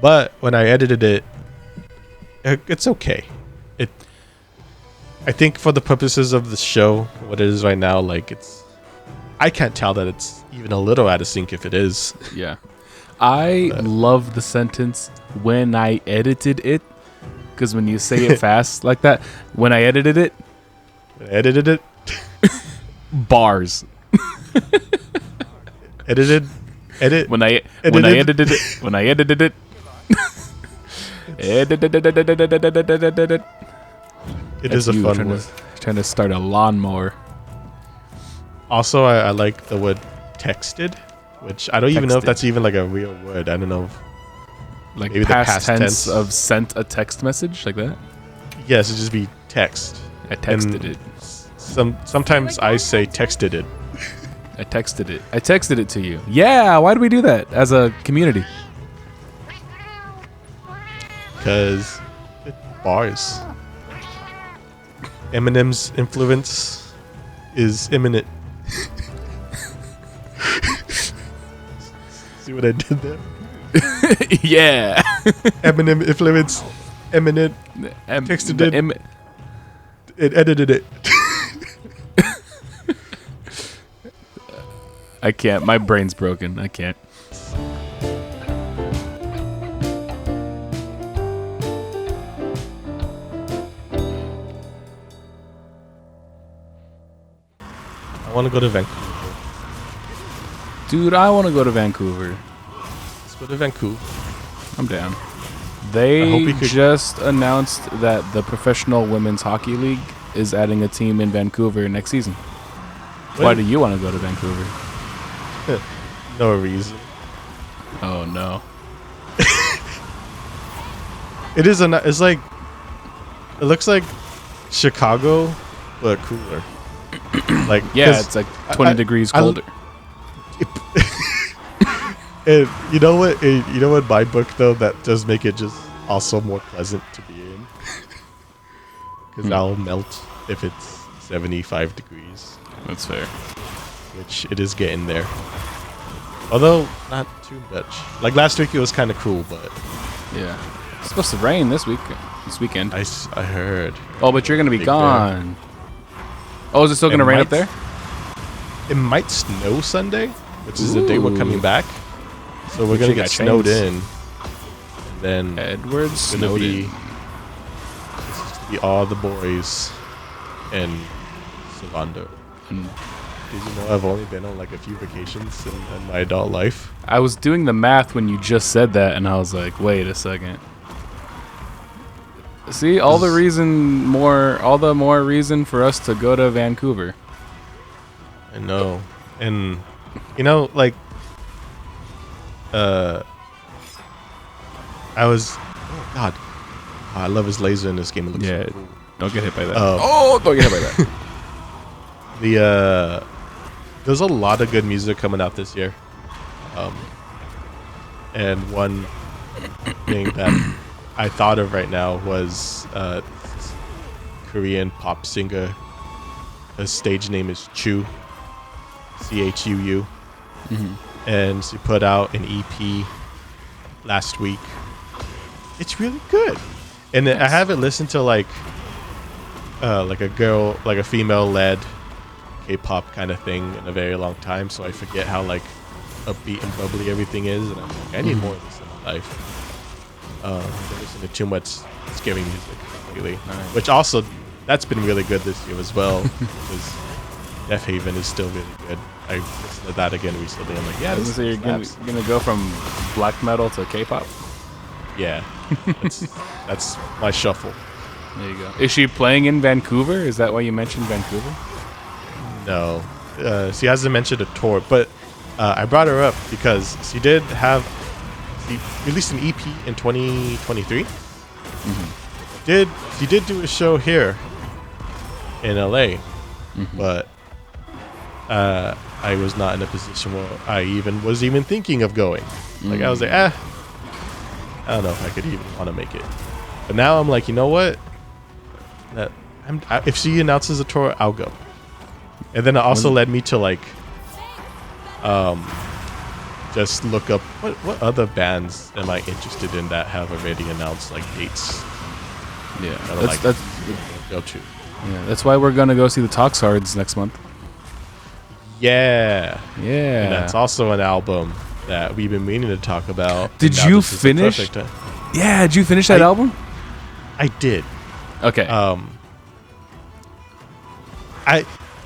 But when I edited it, it's okay. I think for the purposes of the show, what it is right now, like I can't tell that it's even a little out of sync if it is. Yeah. I love the sentence when I edited it, because when you say it fast like that, when I edited it, bars. Edit. When I edited it. It is a fun word. Trying to start a lawnmower. Also, I like the word texted, which I don't even know if that's even like a real word. I don't know. Like maybe past tense of sent a text message like that? Yes, it'd just be text. I texted it. Sometimes I say texted it. I texted it to you. Yeah, why do we do that as a community? Because bars. Eminem's influence is imminent. See what I did there? Yeah. Eminem influence. Eminent. Texted it. It edited it. I can't. My brain's broken. I can't. I want to go to Vancouver. Dude, I want to go to Vancouver. Let's go to Vancouver. I'm down. They just announced that the Professional Women's Hockey League is adding a team in Vancouver next season. Why do you want to go to Vancouver? No reason. Oh no. It's like, it looks like Chicago, but cooler. Like, yeah, it's like 20 degrees colder. And you know what? You know what? My book though, that does make it just also more pleasant to be in, because I'll melt if it's 75 degrees. That's fair. Which it is getting there. Although not too much. Like last week, it was kind of cool, but yeah, it's supposed to rain this weekend. I heard. Oh, but you're gonna be gone. Oh, is it still gonna rain up there? It might snow Sunday, which is the day we're coming back. So we're gonna get snowed in. And then Edward Snowden. It's just to be all the boys and Savando. Did you know I've only been on like a few vacations in my adult life? I was doing the math when you just said that, and I was like, wait a second. See, all the more reason for us to go to Vancouver. I know. And you know, like I was God. I love his laser in this game. It looks so cool. Don't get hit by that. Don't get hit by that. There's a lot of good music coming out this year. And one thing that I thought of right now was Korean pop singer. His stage name is Chu. CHUU. And she put out an EP last week. It's really good. And I haven't listened to like a female-led K-pop kind of thing in a very long time, so I forget how like upbeat and bubbly everything is, and I'm like, I need more of this in my life. I listen to too much scary music lately, which also that's been really good this year as well. Because Death Haven is still really good. I listened to that again recently. I'm like, yeah, this you're gonna go from black metal to K-pop. Yeah, that's my shuffle. There you go. Is she playing in Vancouver? Is that why you mentioned Vancouver? No, she hasn't mentioned a tour, but I brought her up because she released an EP in 2023. She did do a show here in LA, but I was not in a position where I was even thinking of going. Like I was like, I don't know if I could even want to make it. But now I'm like, you know what? If she announces a tour, I'll go. And then it also led me to like just look up what other bands am I interested in that have already announced like dates. Yeah, that's go to. Yeah, that's why we're gonna go see the Toxhards next month. Yeah. And that's also an album that we've been meaning to talk about. Did you finish? Yeah, did you finish that album? I did. Okay.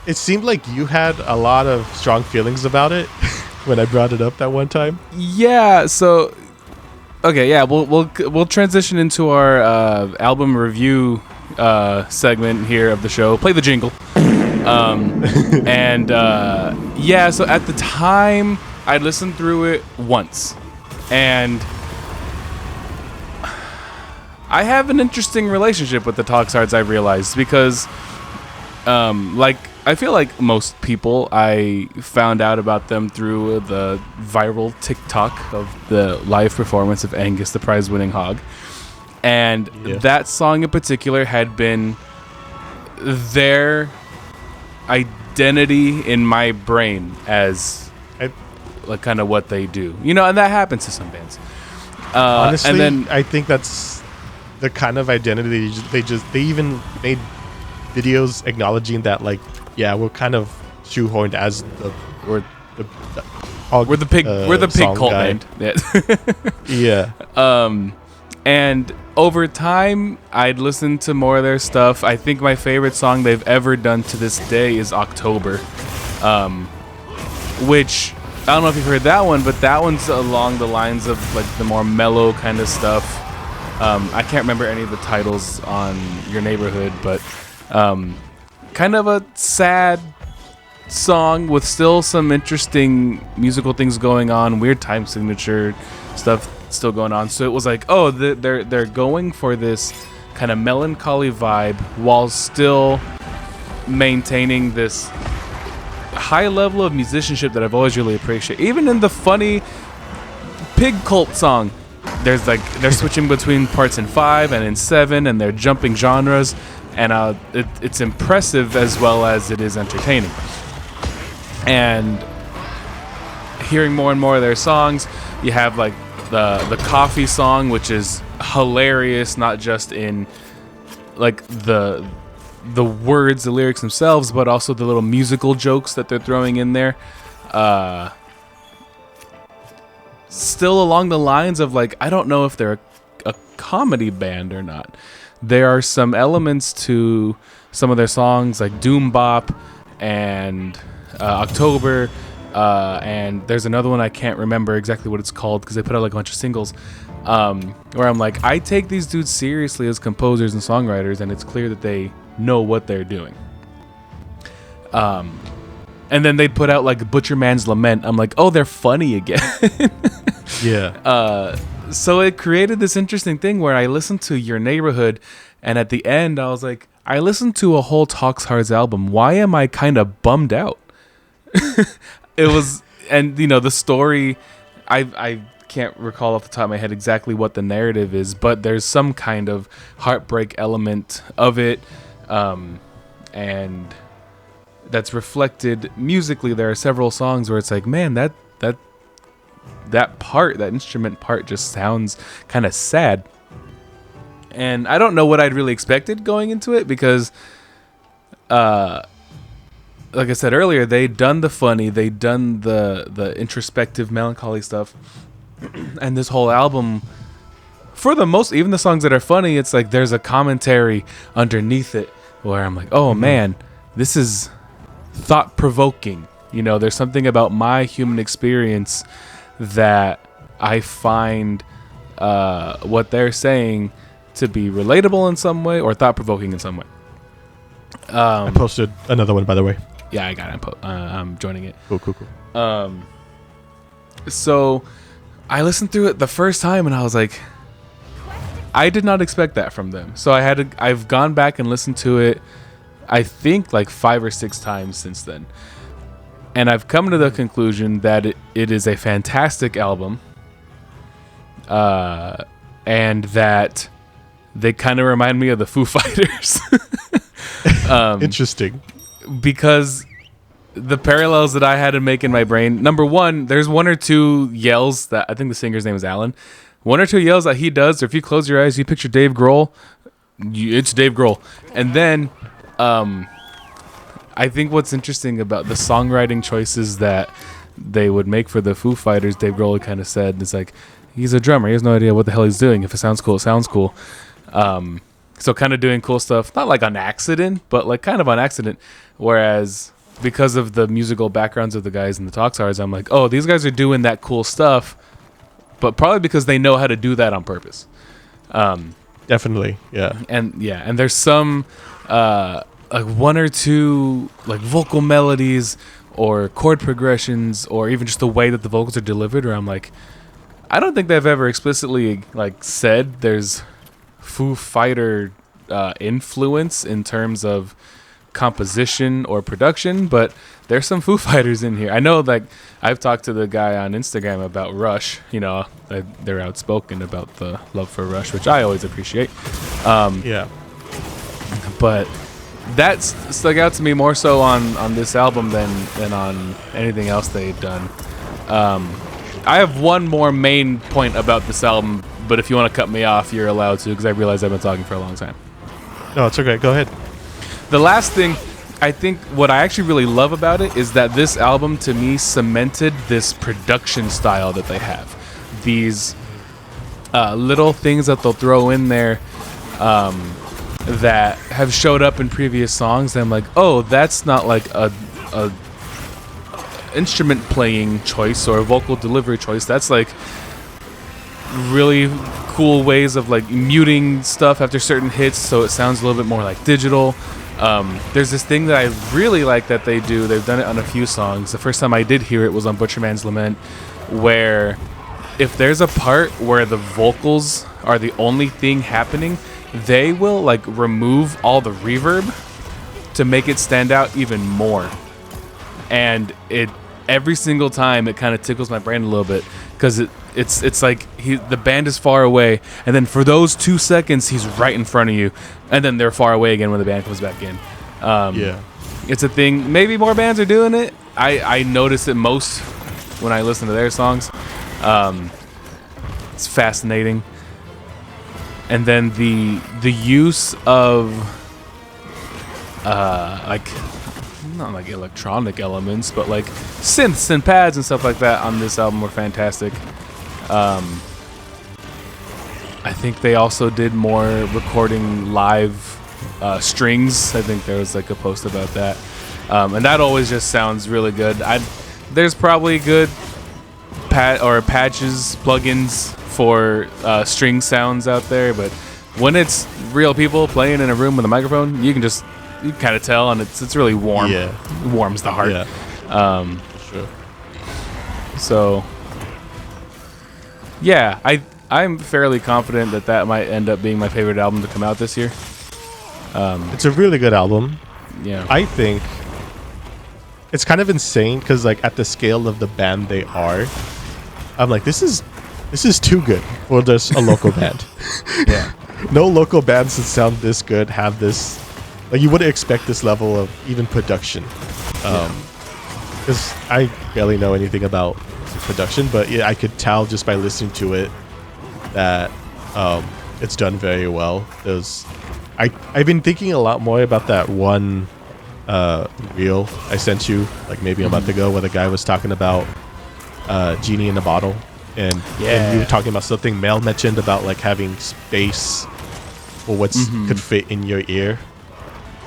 It seemed like you had a lot of strong feelings about it when I brought it up that one time. Yeah. So, okay. Yeah, we'll transition into our album review segment here of the show. Play the jingle. And yeah. So at the time, I listened through it once, and I have an interesting relationship with the Toxhards, I realized, because like I feel like most people, I found out about them through the viral TikTok of the live performance of Angus, the prize-winning hog. And that song in particular had been their identity in my brain as like kind of what they do. You know, and that happens to some bands. Honestly, and then I think that's the kind of identity they even made videos acknowledging that, like, yeah, we're kind of shoehorned as we're the pig cult guy. band. Yeah. And over time, I'd listened to more of their stuff. I think my favorite song they've ever done to this day is October, which I don't know if you've heard that one, but that one's along the lines of like the more mellow kind of stuff. I can't remember any of the titles on Your Neighborhood, but kind of a sad song with still some interesting musical things going on, weird time signature stuff still going on. So it was like, oh, they're going for this kind of melancholy vibe while still maintaining this high level of musicianship that I've always really appreciated. Even in the funny pig cult song, there's like they're switching between parts in 5 and in 7, and they're jumping genres, and it's impressive as well as it is entertaining. And hearing more and more of their songs, you have like the coffee song, which is hilarious, not just in like the words, the lyrics themselves, but also the little musical jokes that they're throwing in there. Still along the lines of like, I don't know if they're a comedy band or not. There are some elements to some of their songs like Doom Bop and October, and there's another one I can't remember exactly what it's called because they put out like a bunch of singles, where I'm like, I take these dudes seriously as composers and songwriters, and it's clear that they know what they're doing. And then they'd put out like Butcher Man's Lament. I'm like, oh, they're funny again. Yeah. So it created this interesting thing where I listened to Your Neighborhood, and at the end I was like, I listened to a whole Toxhards album. Why am I kind of bummed out? It was, and you know, the story, I can't recall off the top of my head exactly what the narrative is, but there's some kind of heartbreak element of it, and that's reflected musically. There are several songs where it's like, man, that part, that instrument part just sounds kind of sad. And I don't know what I'd really expected going into it because, like I said earlier, they'd done the funny, they'd done the introspective, melancholy stuff. And this whole album, for the most, even the songs that are funny, it's like there's a commentary underneath it where I'm like, oh man, this is thought-provoking. You know, there's something about my human experience that I find what they're saying to be relatable in some way or thought-provoking in some way. I posted another one, by the way. Yeah, I got it. I'm joining it. Cool. So I listened through it the first time and I was like, I did not expect that from them. So I've gone back and listened to it, I think like 5 or 6 times since then. And I've come to the conclusion that it is a fantastic album, and that they kind of remind me of the Foo Fighters. Interesting. Because the parallels that I had to make in my brain. Number one, there's one or two yells that I think the singer's name is Alan. One or two yells that he does. Or if you close your eyes, you picture Dave Grohl. It's Dave Grohl. And then, I think what's interesting about the songwriting choices that they would make for the Foo Fighters, Dave Grohl kind of said, it's like, he's a drummer. He has no idea what the hell he's doing. If it sounds cool, it sounds cool. So kind of doing cool stuff, not like on accident, but like kind of on accident. Whereas because of the musical backgrounds of the guys in the Toxhards, I'm like, oh, these guys are doing that cool stuff, but probably because they know how to do that on purpose. Definitely, yeah. And there's some like one or two like vocal melodies or chord progressions or even just the way that the vocals are delivered where I'm like, I don't think they've ever explicitly like said there's Foo Fighter influence in terms of composition or production, but there's some Foo Fighters in here. I know, like, I've talked to the guy on Instagram about Rush. You know, they're outspoken about the love for Rush, which I always appreciate. Yeah. But that's stuck out to me more so on this album than on anything else they've done. I have one more main point about this album, but if you want to cut me off, you're allowed to, because I realize I've been talking for a long time. No, it's okay. Go ahead. The last thing, I think what I actually really love about it is that this album, to me, cemented this production style that they have. These little things that they'll throw in there that have showed up in previous songs. And I'm like, oh, that's not like a instrument playing choice or a vocal delivery choice. That's like really cool ways of like muting stuff after certain hits so it sounds a little bit more like digital. There's this thing that I really like that they do. They've done it on a few songs. The first time I did hear it was on Butcherman's Lament, where if there's a part where the vocals are the only thing happening, they will like remove all the reverb to make it stand out even more. And it every single time it kind of tickles my brain a little bit because it's like the band is far away, and then for those 2 seconds he's right in front of you, and then they're far away again when the band comes back in. Yeah, it's a thing. Maybe more bands are doing it. I notice it most when I listen to their songs. It's fascinating. And then the use of like not like electronic elements, but like synths and pads and stuff like that on this album were fantastic. I think they also did more recording live strings. I think there was like a post about that, and that always just sounds really good. There's probably good patches, plugins for string sounds out there, but when it's real people playing in a room with a microphone, you kind of tell, and it's really warm. Yeah, it warms the heart. Yeah, for sure. So, yeah, I'm fairly confident that might end up being my favorite album to come out this year. It's a really good album. Yeah, I think it's kind of insane because, like, at the scale of the band they are, I'm like, this is too good for just a local band. Yeah, no local bands that sound this good have this. Like, you wouldn't expect this level of even production. Because I barely know anything about production, but yeah, I could tell just by listening to it that it's done very well. I've been thinking a lot more about that one reel I sent you like maybe a month ago where the guy was talking about Genie in a Bottle, and you were talking about something Mel mentioned about like having space for what could fit in your ear.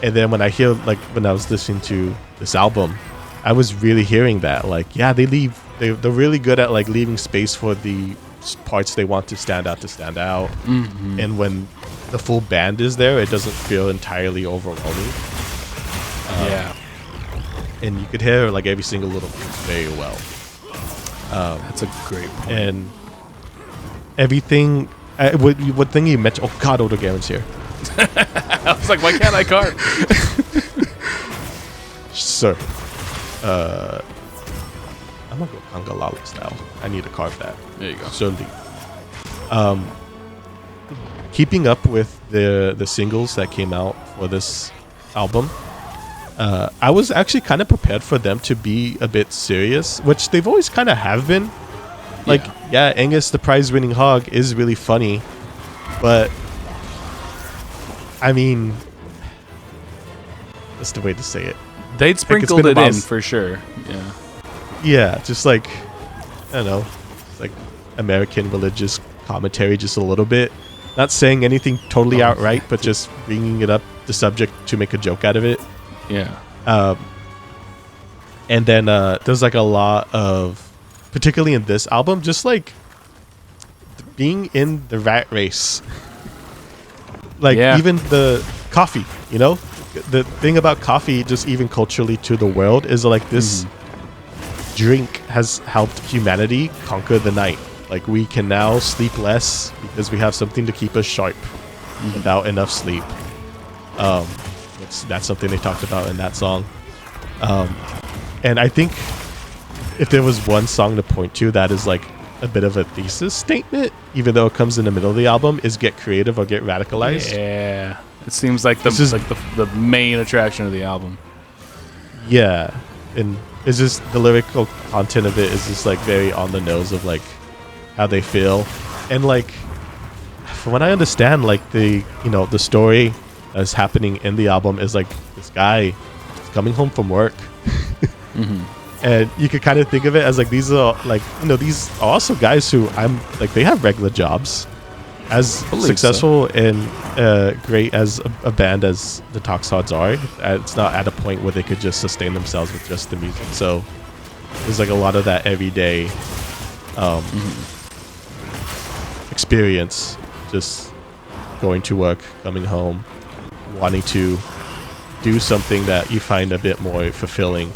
And then when I was listening to this album, I was really hearing that, like, yeah, they're really good at like leaving space for the parts they want to stand out. And when the full band is there, it doesn't feel entirely overwhelming. And you could hear like every single little piece very well. that's a great point. And everything, what thing you mentioned? Oh God, Older Garen's here. I was like, why can't I carve? Sir. I'm gonna go Conga Lala style. I need to carve that. There you go. Certainly. Keeping up with the singles that came out for this album, I was actually kind of prepared for them to be a bit serious, which they've always kind of have been. Like, yeah, Angus the prize-winning hog is really funny, but I mean, that's the way to say it. They'd sprinkled it in for sure. Yeah. Yeah, just like, I don't know, like American religious commentary just a little bit. Not saying anything totally outright, but just bringing it up, the subject, to make a joke out of it. Yeah. And then there's like a lot of, particularly in this album, just like being in the rat race. Like even the coffee, you know? The thing about coffee, just even culturally to the world, is like this drink has helped humanity conquer the night. Like, we can now sleep less because we have something to keep us sharp without enough sleep. That's something they talked about in that song. And I think if there was one song to point to that is like a bit of a thesis statement, even though it comes in the middle of the album, is Get Creative or Get Radicalized. Yeah. It seems like the main attraction of the album. Yeah. And it's just the lyrical content of it is just like very on the nose of like how they feel. And like, from what I understand, like the story that's happening in the album is like this guy is coming home from work. And you could kind of think of it as like, these are like, these are also guys who they have regular jobs. As successful and great as a band as the Toxhards are, it's not at a point where they could just sustain themselves with just the music. So there's like a lot of that everyday experience, just going to work, coming home, wanting to do something that you find a bit more fulfilling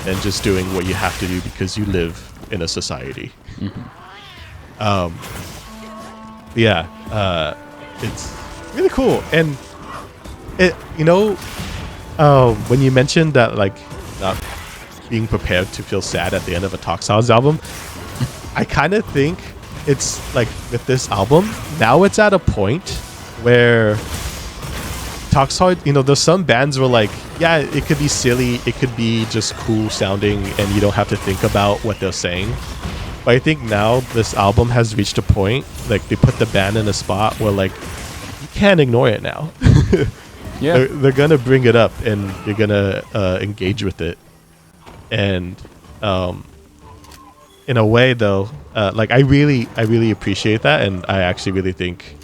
than just doing what you have to do because you live in a society. It's really cool. And it, when you mentioned that, like, not being prepared to feel sad at the end of a Toxhards album, I kind of think it's like with this album, now it's at a point where Toxhards, there's some bands where like, yeah, it could be silly, it could be just cool sounding, and you don't have to think about what they're saying. But I think now this album has reached a point, like they put the band in a spot where like you can't ignore it now. Yeah, they're gonna bring it up and you're gonna engage with it. And in a way, though, like I really appreciate that, and I actually really think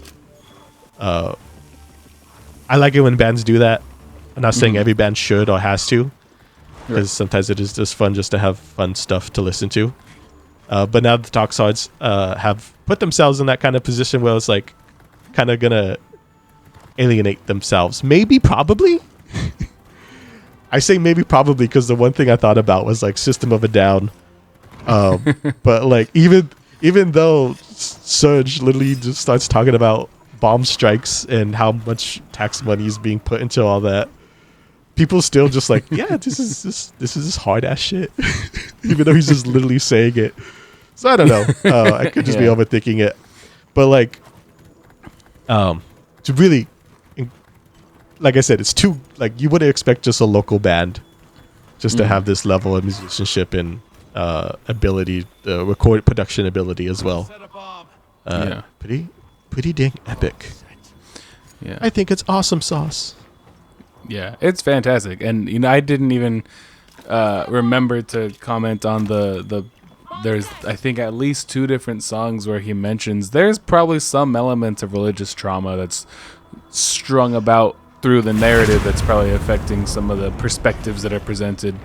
I like it when bands do that. I'm not saying every band should or has to, because sometimes it is just fun just to have fun stuff to listen to. But now the Toxhards have put themselves in that kind of position where it's like kind of gonna alienate themselves. Maybe, probably. I say maybe, probably, because the one thing I thought about was like System of a Down. But like even though Surge literally just starts talking about bomb strikes and how much tax money is being put into all that, people still just like, yeah, this is just hard ass shit. Even though he's just literally saying it. So I don't know. I could just be overthinking it. But like, to really, like I said, it's too, like, you wouldn't expect just a local band just to have this level of musicianship and ability, record production ability as well. Pretty dang epic. Yeah, I think it's awesome sauce. Yeah, it's fantastic. And I didn't even remember to comment on the there's, I think, at least 2 different songs where he mentions there's probably some element of religious trauma that's strung about through the narrative that's probably affecting some of the perspectives that are presented.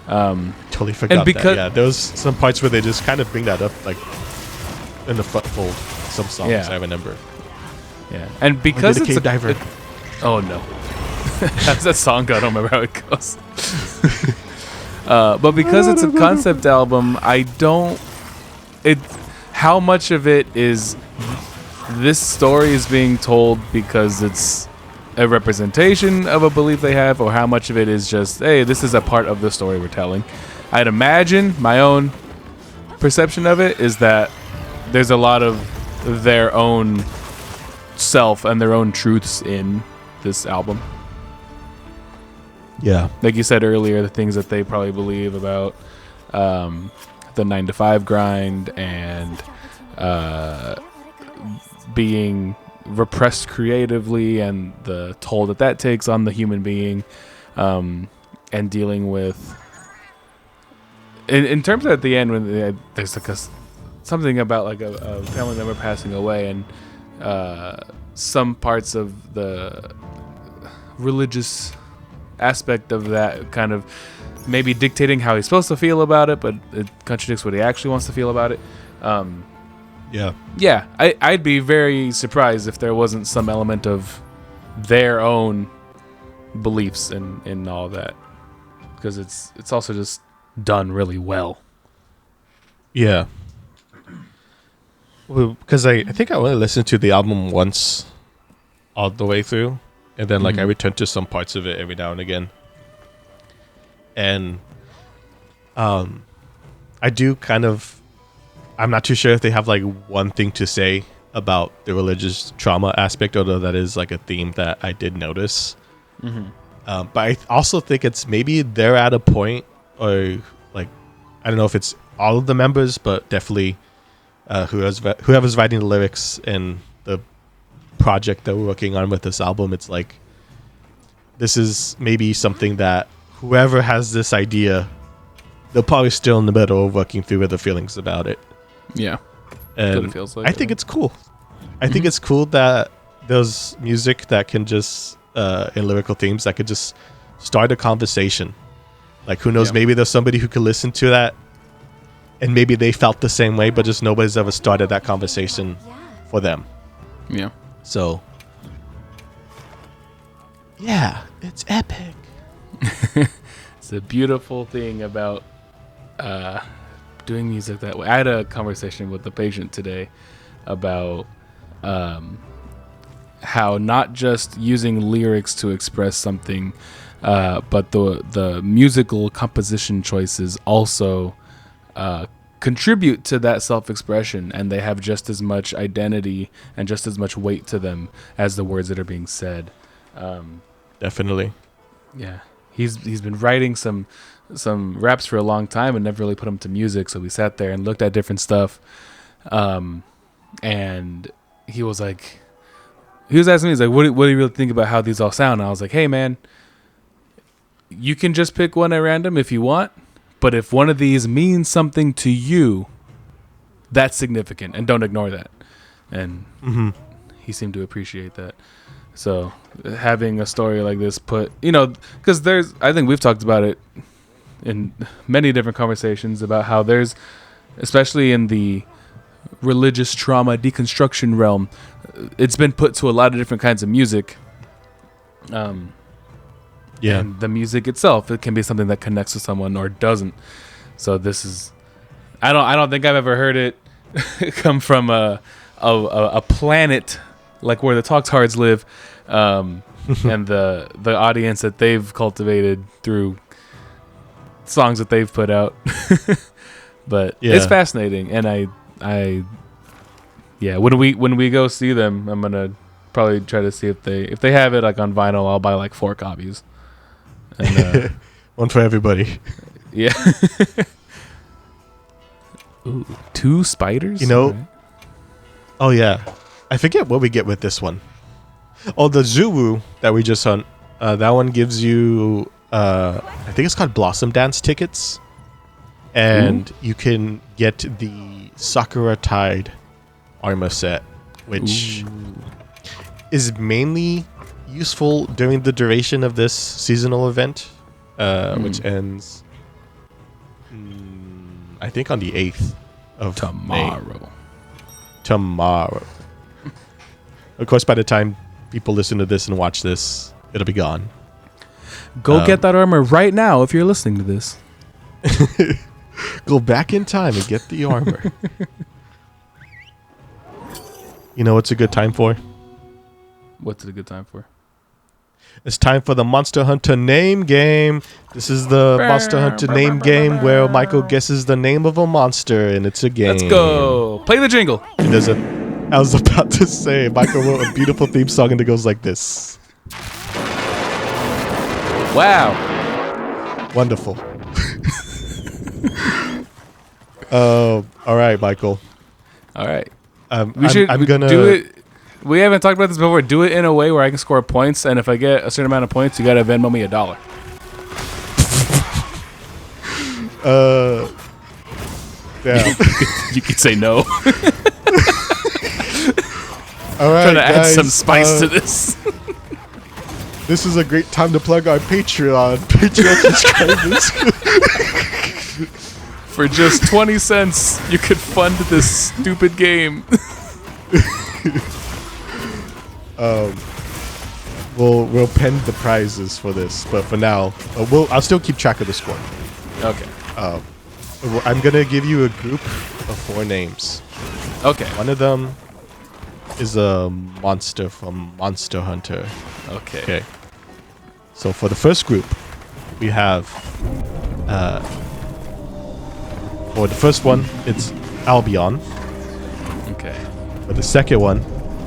Totally forgot that. Yeah, there was some parts where they just kind of bring that up, like in the foothold. Some songs I remember. Yeah, and because it's Cave Diver. Oh no, that's that song. I don't remember how it goes. But because it's a concept album, how much of it is this story is being told because it's a representation of a belief they have, or how much of it is just, hey, this is a part of the story we're telling. I'd imagine my own perception of it is that there's a lot of their own self and their own truths in this album. Yeah. Like you said earlier, the things that they probably believe about the 9-to-5 grind and being repressed creatively and the toll that takes on the human being, and dealing with in terms of at the end when there's like something about like a family member passing away, and some parts of the religious aspect of that kind of maybe dictating how he's supposed to feel about it, but it contradicts what he actually wants to feel about it. Yeah, I'd be very surprised if there wasn't some element of their own beliefs in all that, because it's also just done really well. Yeah. Well, because I think I only listened to the album once all the way through, and then like I return to some parts of it every now and again. And I do kind of, I'm not too sure if they have like one thing to say about the religious trauma aspect, although that is like a theme that I did notice. But I also think it's maybe they're at a point, or like, I don't know if it's all of the members, but definitely whoever's writing the lyrics and the project that we're working on with this album, it's like, this is maybe something that whoever has this idea, they're probably still in the middle of working through their feelings about it. Yeah. And it feels like I think it's cool. I think it's cool that there's music that can just, in lyrical themes, that could just start a conversation. Like, who knows, maybe there's somebody who could listen to that and maybe they felt the same way, but just nobody's ever started that conversation for them. Yeah. So, yeah, it's epic. It's a beautiful thing about doing music that way. I had a conversation with the patient today about how not just using lyrics to express something, but the musical composition choices also contribute to that self-expression, and they have just as much identity and just as much weight to them as the words that are being said. Definitely. Yeah. He's been writing some raps for a long time and never really put them to music, so we sat there and looked at different stuff, and he was asking me, he's like, what do you really think about how these all sound? And I was like, hey man, you can just pick one at random if you want, but if one of these means something to you, that's significant, and don't ignore that. And he seemed to appreciate that. So having a story like this because I think we've talked about it in many different conversations about how there's, especially in the religious trauma deconstruction realm, it's been put to a lot of different kinds of music. And the music itself, it can be something that connects with someone or doesn't. So this is, I don't think I've ever heard it come from a planet like where the Toxhards live, and the audience that they've cultivated through songs that they've put out. But it's fascinating, and I when we go see them, I'm gonna probably try to see if they have it like on vinyl. I'll buy like 4 copies, and one for everybody. Yeah. Ooh, 2 spiders. Right. Oh yeah, I forget what we get with this one. Oh, the Zulu that we just hunt. That one gives you, I think it's called Blossom Dance tickets, and you can get the Sakura Tide armor set, which is mainly useful during the duration of this seasonal event, which ends, I think, on the 8th of tomorrow. May. Tomorrow. Of course, by the time people listen to this and watch this, it'll be gone. Go get that armor right now if you're listening to this. Go back in time and get the armor. You know what's a good time for? What's it a good time for? It's time for the Monster Hunter name game. This is the Monster Hunter name game where Michael guesses the name of a monster, and it's a game. Let's go. Play the jingle. And I was about to say, Michael wrote a beautiful theme song, and it goes like this. Wow. Wonderful. All right, Michael. All right. I'm I'm gonna do it. We haven't talked about this before. Do it in a way where I can score points, and if I get a certain amount of points, you gotta Venmo me $1. Yeah. You could say no. All right, Trying to add guys, some spice to this. This is a great time to plug our Patreon. Patreon subscribers. For just 20 cents, you could fund this stupid game. We'll pen the prizes for this, but for now, I'll still keep track of the score. Okay. I'm gonna give you a group of 4 names. Okay. One of them is a monster from Monster Hunter. Okay. Okay. So for the first group, we have for the first one, it's Albion. Okay. For the second one,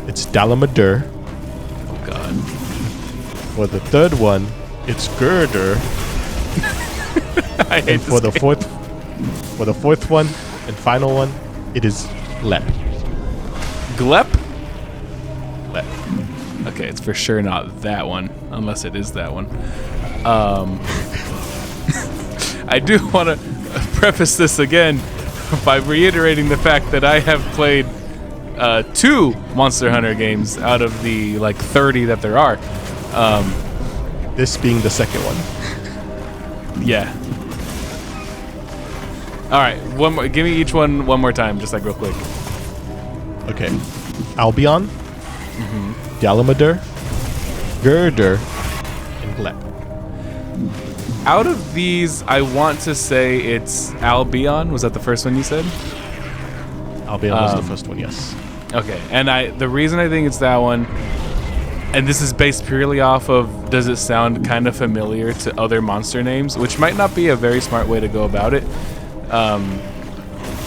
it's Dalamadur. Oh God. For the third one, it's Girder. I hate And this for the game. fourth one and final one, it is Lep. Glep? Lep. Okay, it's for sure not that one, unless it is that one. I do want to preface this again by reiterating the fact that I have played 2 Monster Hunter games out of the 30 that there are. This being the second one. Yeah. All right, one more. Give me each one more time, just real quick. Okay. Albion, Dalamadur, Girder, and Glep. Out of these, I want to say it's Albion. Was that the first one you said? Albion was the first one, yes. Okay, and the reason I think it's that one, and this is based purely off of, does it sound kind of familiar to other monster names, which might not be a very smart way to go about it,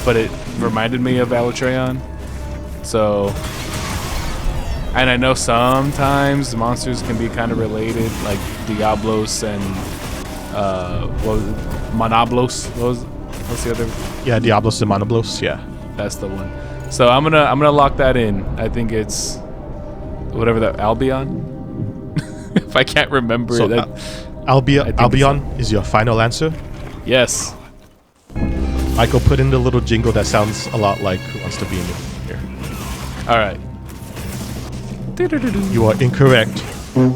but it reminded me of Alatreon. So, and I know sometimes monsters can be kind of related, like Diablos and what was it? Monoblos. What's the other? Yeah, Diablos and Monoblos, yeah. That's the one. So I'm gonna lock that in. I think it's whatever that Albion. If I can't remember So it. Albion is your final answer? Yes. Michael, put in the little jingle that sounds a lot like Who Wants to Be a Millionaire. All right. You are incorrect.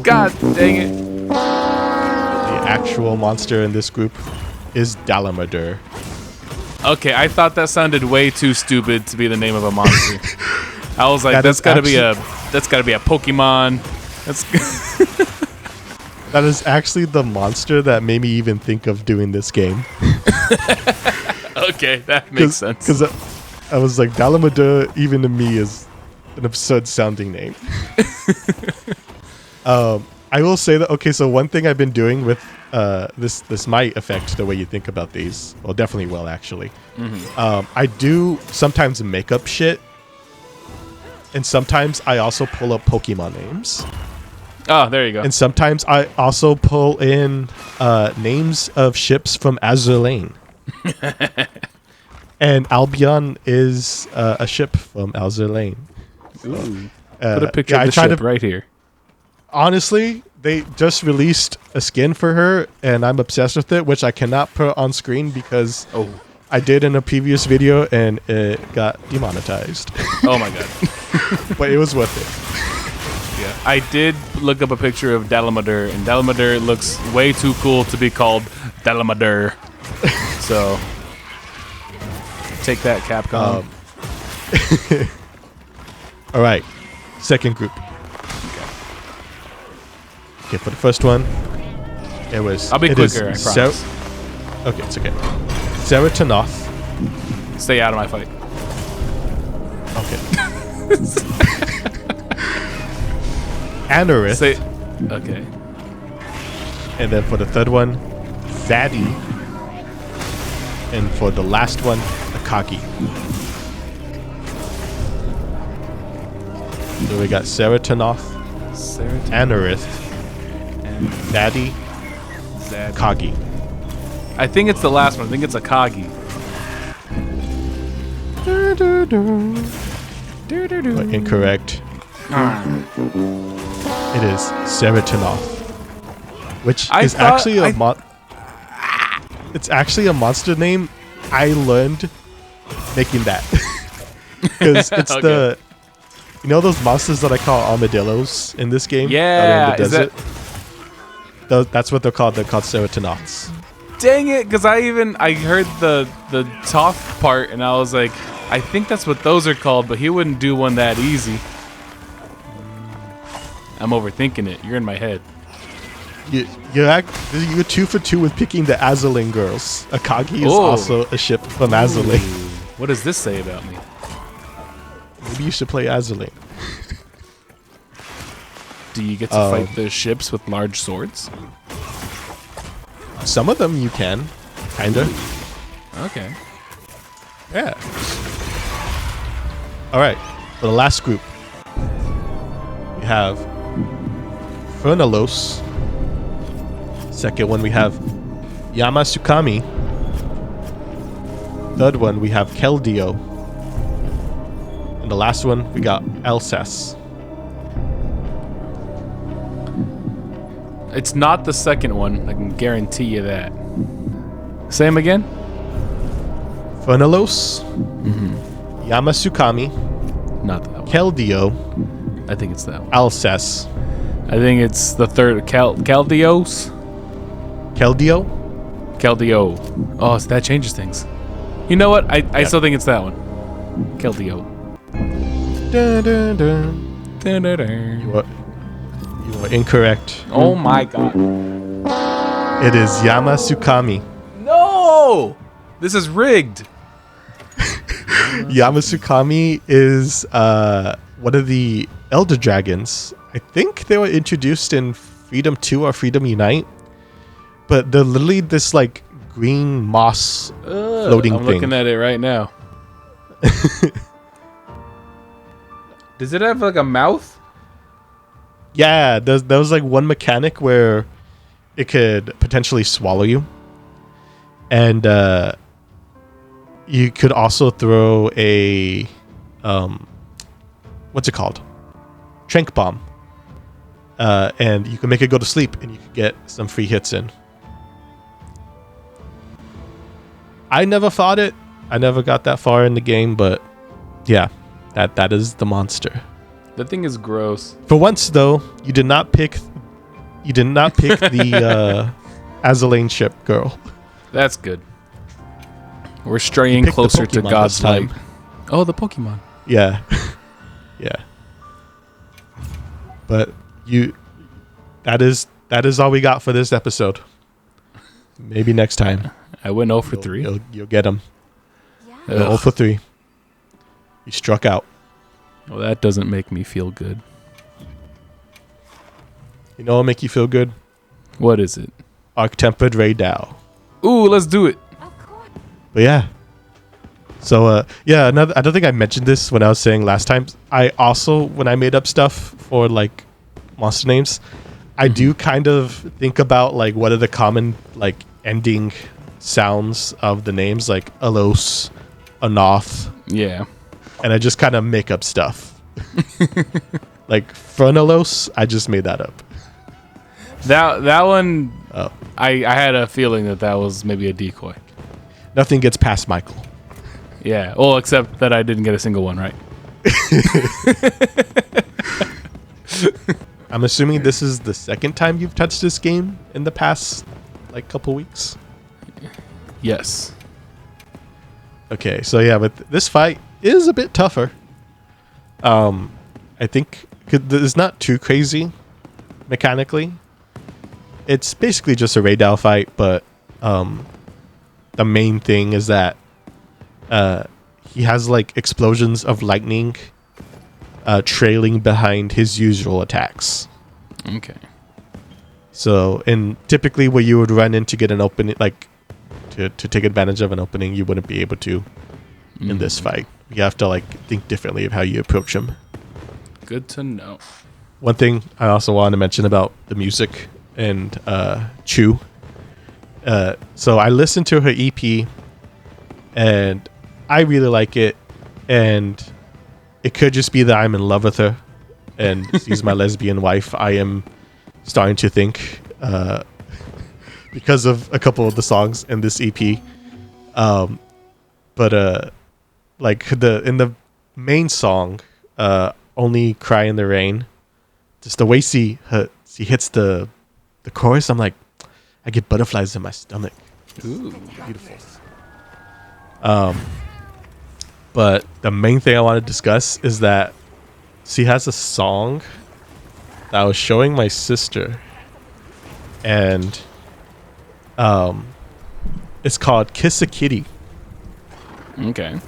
God dang it. The actual monster in this group is Dalamadur. Okay, I thought that sounded way too stupid to be the name of a monster. I was like, That that's is gotta be a Pokemon. That's That is actually the monster that made me even think of doing this game. okay. That makes sense. Because I was like, Dalamadur, even to me, is an absurd sounding name. I will say that, okay, so one thing I've been doing with this might affect the way you think about these. Well, definitely will, actually. I do sometimes make up shit. And sometimes I also pull up Pokemon names. Oh, there you go. And sometimes I also pull in names of ships from Azur Lane. And Albion is a ship from Azur Lane. So, Put a picture of the ship right here. Honestly, they just released a skin for her, and I'm obsessed with it, which I cannot put on screen because I did in a previous video, and it got demonetized. Oh my god. But it was worth it. Yeah. I did look up a picture of Dalamadur, and Dalamadur looks way too cool to be called Dalamadur. So, take that, Capcom. All right, second group. Okay, for the first one, it was. I'll be quicker, I promise. Okay, it's okay. Seratonoth. Stay out of my fight. Okay. Anorith. Okay. And then for the third one, Zaddy. And for the last one, Akagi. So we got Seratonoth, Anorith, Zaddy, Zad. Kagi. I think it's the last one. I think it's a Kagi. But incorrect. It is Seratonoth, which is actually it's actually a monster name I learned making that. Because it's Okay. you know those monsters that I call armadillos in this game? Yeah, That are in the desert? That's what they're called. They're called Seratonoths. Dang it, because I heard the talk part and I was like, I think that's what those are called, but he wouldn't do one that easy. I'm overthinking it. You're in my head. You're 2 for 2 with picking the Azaling girls. Akagi is also a ship from Azaling. What does this say about me? Maybe you should play Azaling. Do you get to fight the ships with large swords? Some of them you can, kinda. Okay. Yeah. All right. For the last group, we have Fernalos. Second one we have Yamasukami. Third one we have Keldeo. And the last one we got Elsass. It's not the second one. I can guarantee you that. Say him again? Fernalos. Yamasukami. Not that one. Keldeo. I think it's that one. Alsace. I think it's the third. Caldeos? Keldeo? Keldeo. Oh, so that changes things. You know what? I still think it's that one. Keldeo. Dun, dun, dun. You are incorrect. Oh my god. It is Yamasukami. No! This is rigged. Yamasukami is one of the Elder Dragons. I think they were introduced in Freedom 2 or Freedom Unite. But they're literally this like green moss floating I'm thing. looking at it right now. Does it have like a mouth? Yeah, there was like one mechanic where it could potentially swallow you. And you could also throw a what's it called? Trank bomb. And you can make it go to sleep and you can get some free hits in. I never fought it. I never got that far in the game, but yeah, that is the monster. The thing is gross. For once, though, you did not pick the Azaline ship girl. That's good. We're straying picked the closer to Pokemon God's this time. light. Oh, the Pokemon. Yeah, yeah. But that is all we got for this episode. Maybe next time. I went 0 for 3. You'll get them. Ugh. 0 for 3. You struck out. Well, that doesn't make me feel good. You know what'll make you feel good? What is it? Arc-tempered Rey Dau. Ooh, let's do it. But yeah. So I don't think I mentioned this when I was saying last time. I also, when I made up stuff for like monster names, I do kind of think about like what are the common like ending sounds of the names, like Alos, Anoth. Yeah. And I just kind of make up stuff. Like Fernalos, I just made that up. That one, Oh. I had a feeling that was maybe a decoy. Nothing gets past Michael. Yeah. Well, except that I didn't get a single one right. I'm assuming this is the second time you've touched this game in the past like couple weeks. Yes. Okay, so yeah, but this fight is a bit tougher. I think it's not too crazy mechanically. It's basically just a Rey Dau fight, but the main thing is that he has like explosions of lightning trailing behind his usual attacks. Okay. So, typically where you would run in to get an opening, like to take advantage of an opening, you wouldn't be able to in this fight. You have to like think differently of how you approach him. Good to know. One thing I also want to mention about the music and Chew So I listened to her EP, and I really like it. And it could just be that I'm in love with her, and she's my lesbian wife. I am starting to think, because of a couple of the songs in this EP. But like in the main song, "Only Cry in the Rain," just the way she hits the chorus, I'm like, I get butterflies in my stomach. Ooh, beautiful. But the main thing I want to discuss is that she has a song that I was showing my sister, and it's called "Kiss a Kitty." Okay.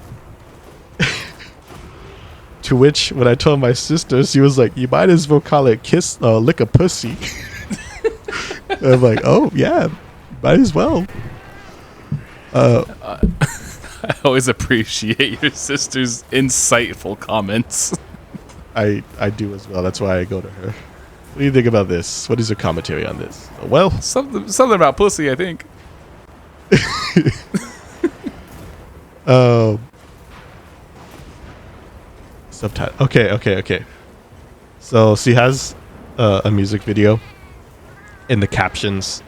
To which, when I told my sister, she was like, "You might as well call it "Kiss Lick a Pussy." And I'm like, "Oh yeah, might as well." I always appreciate your sister's insightful comments. I do as well. That's why I go to her. What do you think about this? What is your commentary on this? Well, Something about pussy, I think. Subtitle. Okay. So she has a music video, and the captions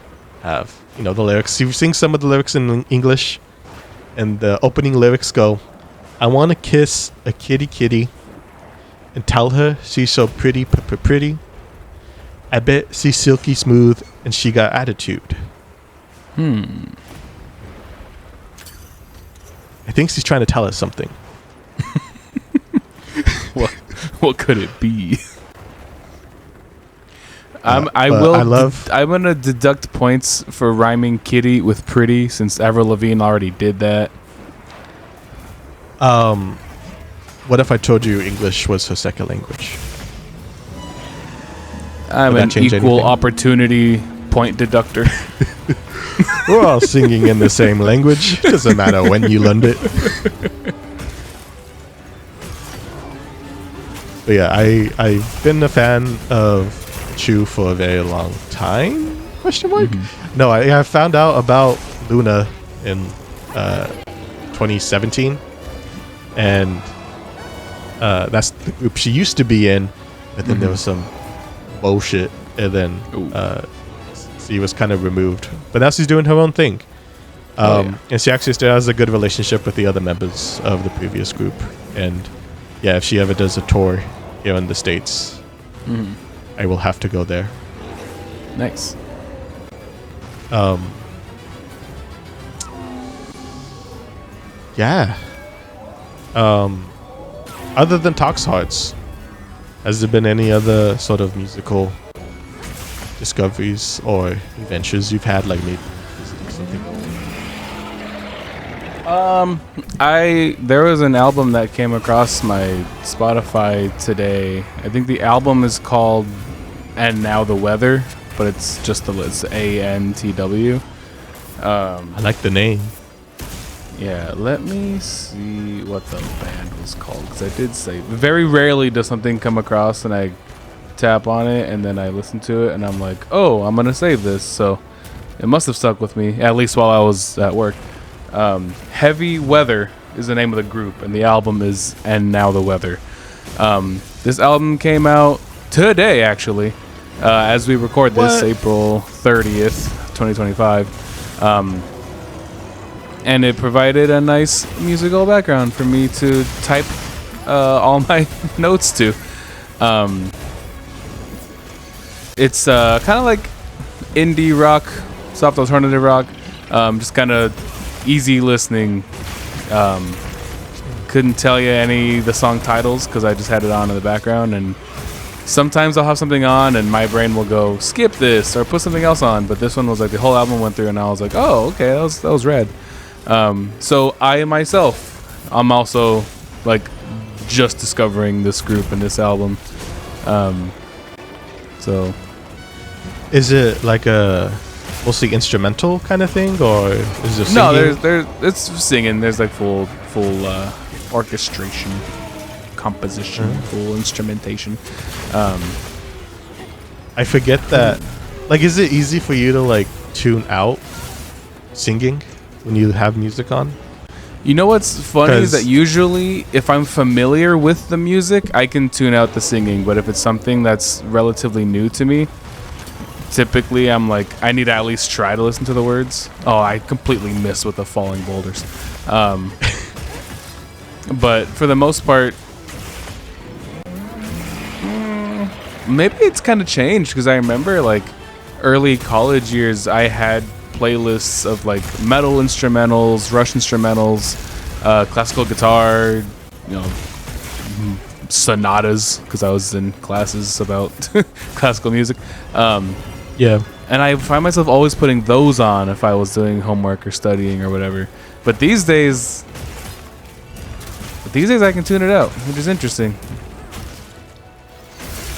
have, the lyrics. She sings some of the lyrics in English, and the opening lyrics go, "I want to kiss a kitty kitty and tell her she's so pretty, pretty. I bet she's silky smooth and she got attitude." I think she's trying to tell us something. What could it be? I'm gonna deduct points for rhyming kitty with pretty, since Avril Lavigne already did that. What if I told you English was her second language? I'm an equal opportunity point deductor. We're all singing in the same language. Doesn't matter when you learned it. But yeah, I've been a fan of Chu for a very long time? Question mark? Mm-hmm. No, I found out about Luna in 2017, and that's the group she used to be in, but then there was some bullshit, and then she was kind of removed. But now she's doing her own thing. And she actually still has a good relationship with the other members of the previous group. And yeah, if she ever does a tour here in the States, I will have to go there. Nice. Yeah. Other than Toxhards, has there been any other sort of musical discoveries or adventures you've had, like maybe visiting something? There was an album that came across my Spotify today. I think the album is called "And Now the Weather," but it's just it's ANTW. I like the name. Yeah, let me see what the band was called, because I did say very rarely does something come across and I tap on it and then I listen to it and I'm like, oh, I'm gonna save this. So it must have stuck with me, at least while I was at work. Heavy Weather is the name of the group, and the album is "And Now the Weather." This album came out today, actually, as we record this, April 30th, 2025. And it provided a nice musical background for me to type all my notes to. It's kind of like indie rock, soft alternative rock, just kind of easy listening. Couldn't tell you any of the song titles because I just had it on in the background, and sometimes I'll have something on and my brain will go skip this or put something else on, but this one was like the whole album went through and I was like, oh, okay, that was rad. So I myself, I'm also like just discovering this group and this album. So is it like a mostly instrumental kind of thing, or is it singing? No, it's singing. There's like full orchestration, composition, full instrumentation. I forget that. Like, is it easy for you to like tune out singing when you have music on. You know what's funny is that usually if I'm familiar with the music, I can tune out the singing. But if it's something that's relatively new to me, typically I'm like, I need to at least try to listen to the words. Oh, I completely missed with the falling boulders. But for the most part, maybe it's kind of changed because I remember like early college years, I had playlists of like metal instrumentals, Rush instrumentals, classical guitar, sonatas because I was in classes about classical music. Yeah. And I find myself always putting those on if I was doing homework or studying or whatever. But these days I can tune it out, which is interesting.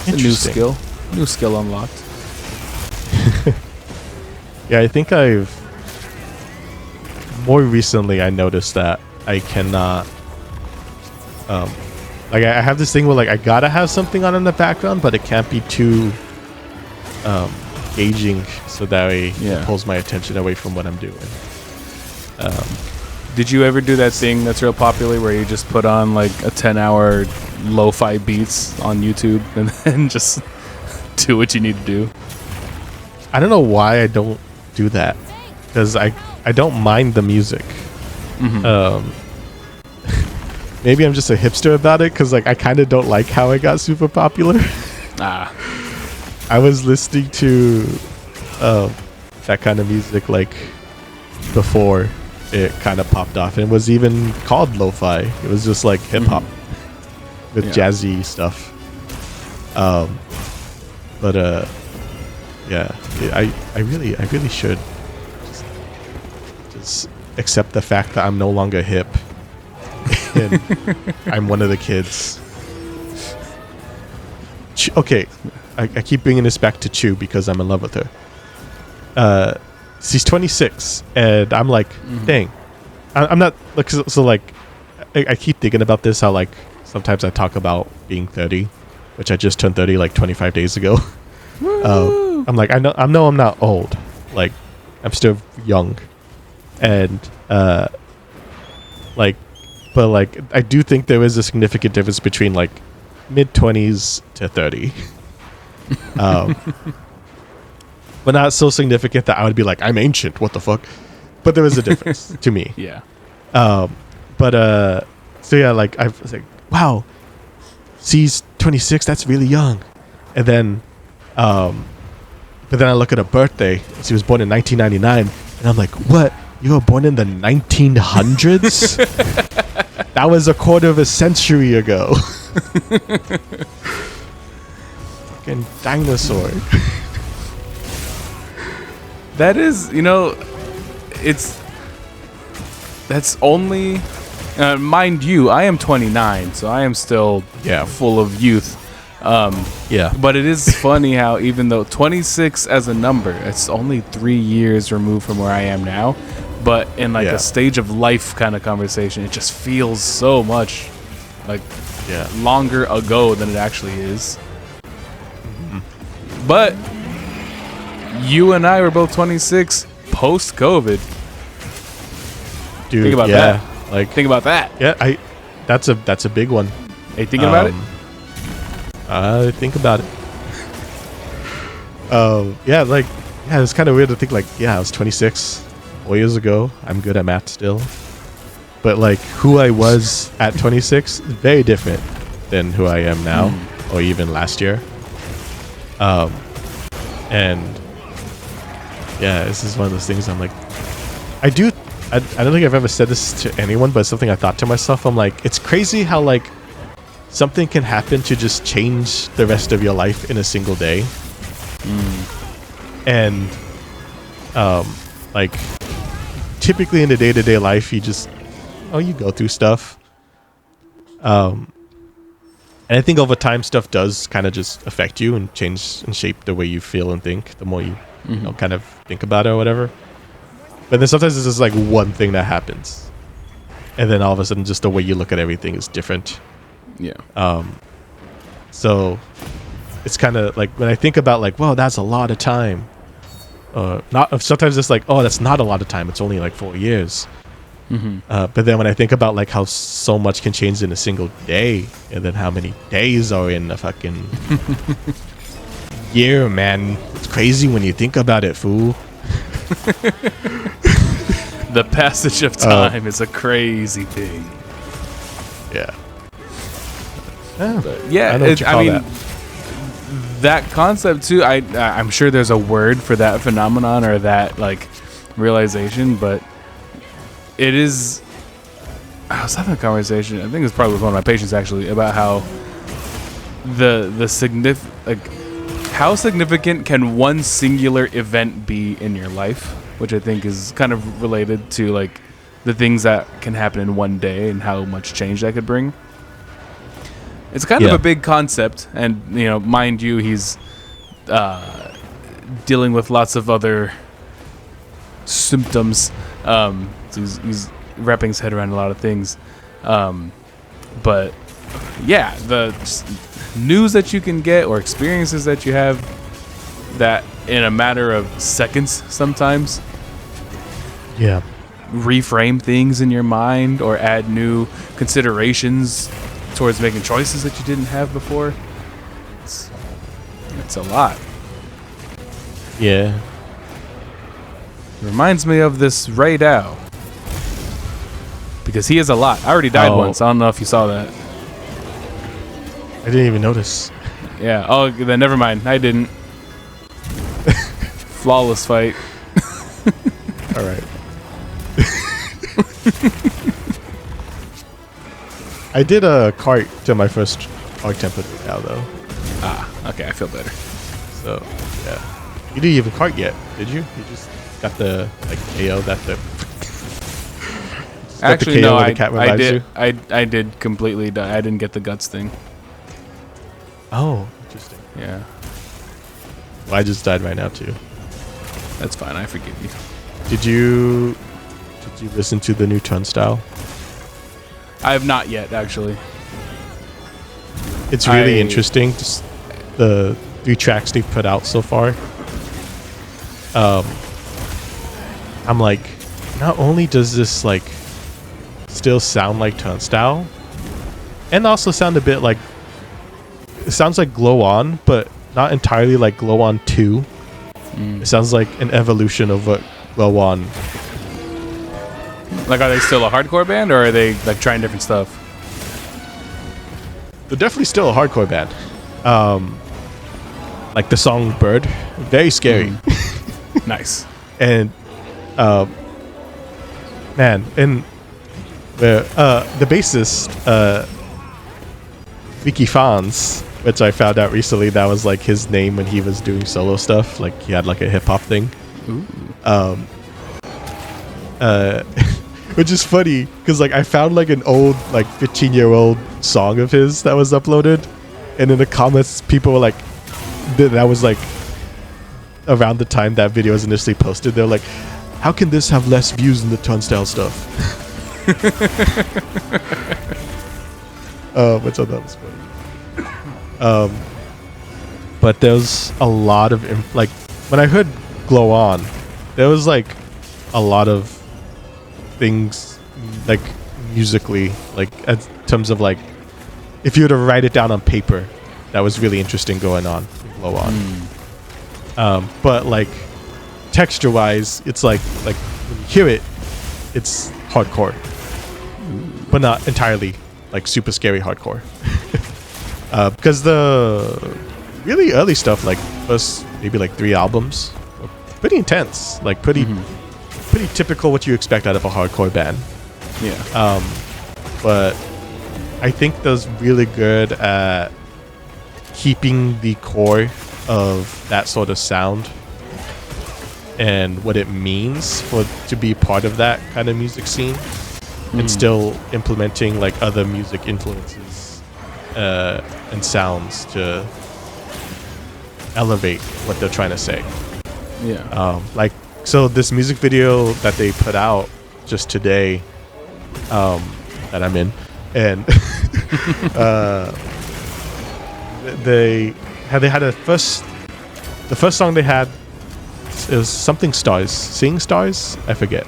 It's a new skill unlocked. Yeah, I think more recently I noticed that I cannot like I have this thing where like I gotta have something on in the background, but it can't be too engaging so that it pulls my attention away from what I'm doing. Did you ever do that thing that's real popular where you just put on like a 10-hour lo-fi beats on YouTube and then just do what you need to do? I don't know why I don't do that, because I don't mind the music. Maybe I'm just a hipster about it, because like I kind of don't like how it got super popular. I was listening to that kind of music like before it kind of popped off, and it was even called lo-fi. It was just like hip-hop with jazzy stuff. Yeah, I really should just accept the fact that I'm no longer hip and I'm one of the kids. Okay, I keep bringing this back to Chu because I'm in love with her. She's 26, and I'm like, dang, I'm not like so like I keep thinking about this, how like sometimes I talk about being 30, which I just turned 30 like 25 days ago. I'm like, I know I'm not old, like I'm still young, and like, but like I do think there is a significant difference between like mid-20s to 30. But not so significant that I would be like, I'm ancient, what the fuck. But there is a difference to me. Yeah. So yeah, like I was like, wow, she's 26, that's really young. And then but then I look at her birthday. She was born in 1999, and I'm like, what? You were born in the 1900s? That was a quarter of a century ago. Fucking dinosaur. That is, that's only, mind you, I am 29, so I am still full of youth. But it is funny how even though 26 as a number, it's only 3 years removed from where I am now, but in like a stage of life kind of conversation, it just feels so much like longer ago than it actually is. But you and I were both 26 post-COVID. Dude, think about that. Like, think about that. Yeah, that's a big one. Are you thinking about it? I think about it. It's kind of weird to think like, I was 26 4 years ago. I'm good at math still. But like who I was at 26 is very different than who I am now or even last year. And yeah, this is one of those things I'm like, I don't think I've ever said this to anyone, but it's something I thought to myself. I'm like, it's crazy how like something can happen to just change the rest of your life in a single day. And like typically in the day-to-day life, you just you go through stuff. And I think over time stuff does kind of just affect you and change and shape the way you feel and think the more you, kind of think about it or whatever. But then sometimes it's just like one thing that happens, and then all of a sudden just the way you look at everything is different. So it's kind of like when I think about like, wow, that's a lot of time. not sometimes it's like, oh, that's not a lot of time. It's only like 4 years. But then when I think about like how so much can change in a single day, and then how many days are in a fucking year, man, it's crazy when you think about it, fool. The passage of time is a crazy thing. Yeah. Yeah, I know what you call that. That concept too. I'm sure there's a word for that phenomenon or that like realization, but it is. I was having a conversation. I think it's probably with one of my patients actually about how how significant can one singular event be in your life, which I think is kind of related to like the things that can happen in one day and how much change that could bring. It's kind of a big concept, and mind you, he's dealing with lots of other symptoms. So he's wrapping his head around a lot of things, but yeah, the news that you can get or experiences that you have that in a matter of seconds sometimes reframe things in your mind or add new considerations towards making choices that you didn't have before. It's a lot. Yeah. It reminds me of this Rey Dau. Because he is a lot. I already died once. I don't know if you saw that. I didn't even notice. Yeah. Oh, then never mind. I didn't. Flawless fight. All right. I did a cart to my first arc template now, though. Ah, okay. I feel better. So, yeah. You didn't even cart yet, did you? You just got the KO that the. Actually, no. I did. You? I did completely die. I didn't get the guts thing. Oh, interesting. Yeah. Well, I just died right now too. That's fine. I forgive you. Did you listen to the new Turnstile? I have not yet, actually. It's really interesting. Just the 3 tracks they've put out so far. I'm like, not only does this like still sound like Turnstile, and also sound a bit like, it sounds like Glow On, but not entirely like Glow On 2. It sounds like an evolution of what Glow On. Like, are they still a hardcore band, or are they like trying different stuff? They're definitely still a hardcore band. Like the song Bird, very scary. Nice. And man, and the bassist Vicky Fans, which I found out recently, that was like his name when he was doing solo stuff. Like he had like a hip hop thing. Which is funny because like I found like an old like 15-year-old song of his that was uploaded, and in the comments people were like, that was like around the time that video was initially posted. They're like, how can this have less views than the Turnstile stuff? Which I thought was funny. But there's a lot of like when I heard Glow On, there was like a lot of things like musically, like in terms of like if you were to write it down on paper, that was really interesting going on in Glow On. But like texture wise, it's like when you hear it, it's hardcore, but not entirely like super scary hardcore. Because the really early stuff, like first maybe like 3 albums, were pretty intense, like pretty typical what you expect out of a hardcore band. Yeah. But I think they're really good at keeping the core of that sort of sound and what it means to be part of that kind of music scene, and still implementing like other music influences and sounds to elevate what they're trying to say. Yeah. Like, so this music video that they put out just today, that I'm in, and they had the first song they had it was something stars, seeing stars, I forget,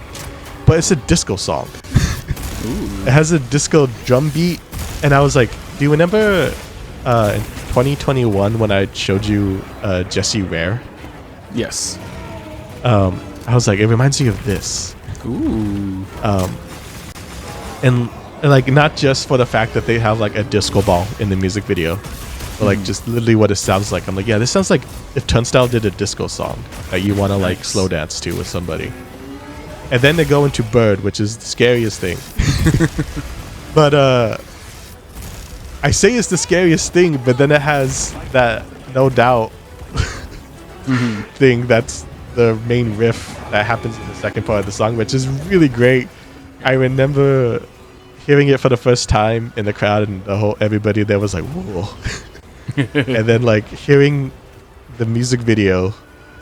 but it's a disco song. It has a disco drum beat, and I was like, do you remember in 2021 when I showed you Jessie Rare? Yes. I was like, it reminds me of this. Ooh. And like, not just for the fact that they have like a disco ball in the music video, but like just literally what it sounds like. I'm like, yeah, this sounds like if Turnstile did a disco song that you want to like slow dance to with somebody. And then they go into Bird, which is the scariest thing. But I say it's the scariest thing, but then it has that No Doubt thing that's the main riff that happens in the second part of the song, which is really great. I remember hearing it for the first time in the crowd, and everybody there was like, whoa. And then like hearing the music video,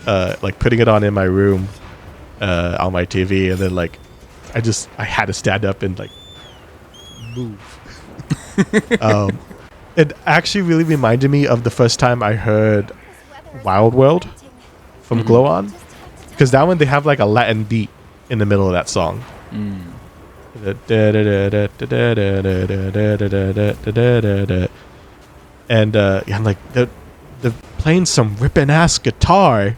like putting it on in my room, on my TV, and then like I had to stand up and like move. It actually really reminded me of the first time I heard Wild World from Glow On, because that one they have like a Latin beat in the middle of that song. And I'm like, they're playing some ripping ass guitar,